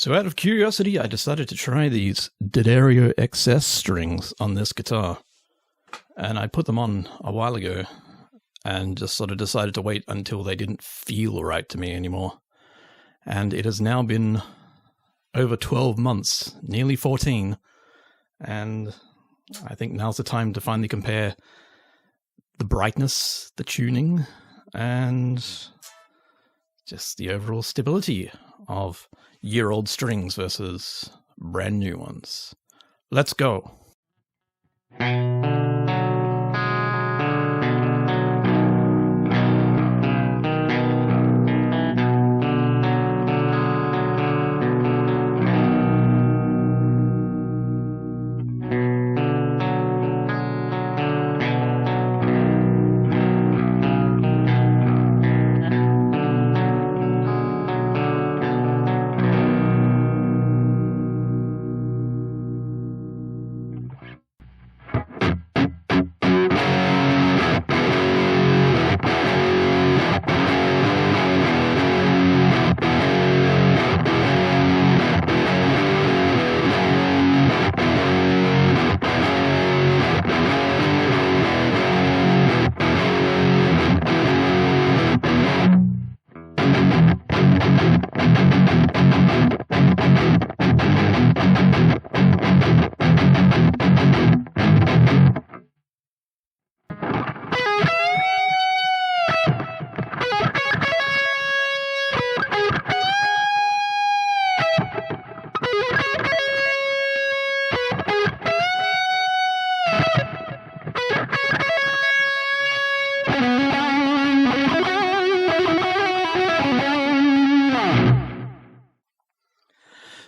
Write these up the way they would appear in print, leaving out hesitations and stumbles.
So out of curiosity, I decided to try these DiMarzio XS strings on this guitar. And I put them on a while ago and just sort of decided to wait until they didn't feel right to me anymore. And it has now been over 12 months, nearly 14. And I think now's the time to finally compare the brightness, the tuning, and just the overall stability of year-old strings versus brand new ones. Let's go.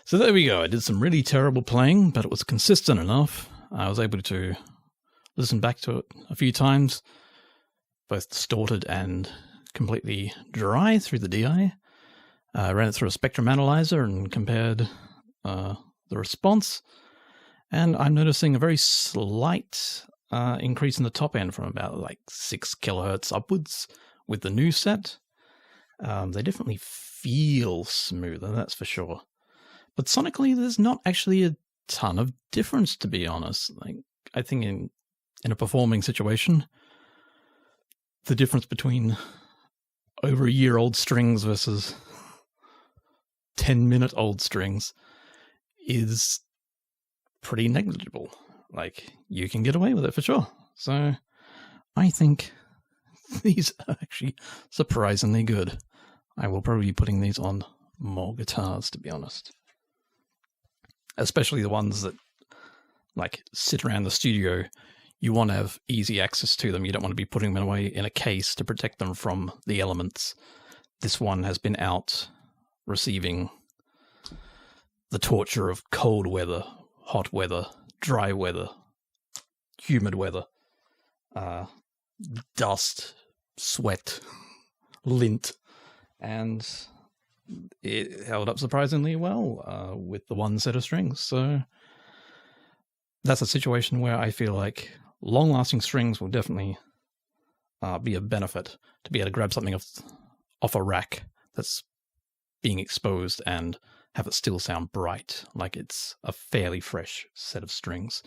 So there we go. I did some really terrible playing, but it was consistent enough. I was able to listen back to it a few times, both distorted and completely dry through the DI. I ran it through a spectrum analyzer and compared the response. And I'm noticing a very slight increase in the top end from about like 6 kilohertz upwards with the new set. They definitely feel smoother, that's for sure. But sonically, there's not actually a ton of difference, to be honest. Like, I think in a performing situation, the difference between over a year old strings versus 10-minute old strings is pretty negligible. Like, you can get away with it for sure. So I think these are actually surprisingly good. I will probably be putting these on more guitars, to be honest. Especially the ones that, like, sit around the studio. You want to have easy access to them. You don't want to be putting them away in a case to protect them from the elements. This one has been out receiving the torture of cold weather, hot weather, dry weather, humid weather, dust, sweat, lint, and it held up surprisingly well with the one set of strings. So that's a situation where I feel like long-lasting strings will definitely be a benefit to be able to grab something off a rack that's being exposed and have it still sound bright, like it's a fairly fresh set of strings.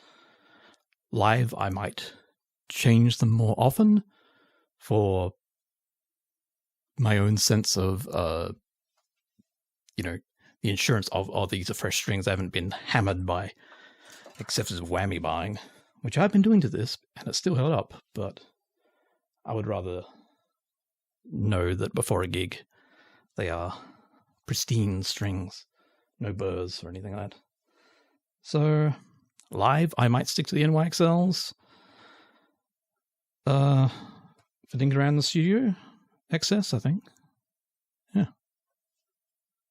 Live, I might change them more often for my own sense of the insurance of these are fresh strings. I haven't been hammered by excessive whammy buying, which I've been doing to this, and it still held up, but I would rather know that before a gig they are pristine strings, no burrs or anything like that. So live, I might stick to the NYXLs. For dinking around the studio, XS, I think.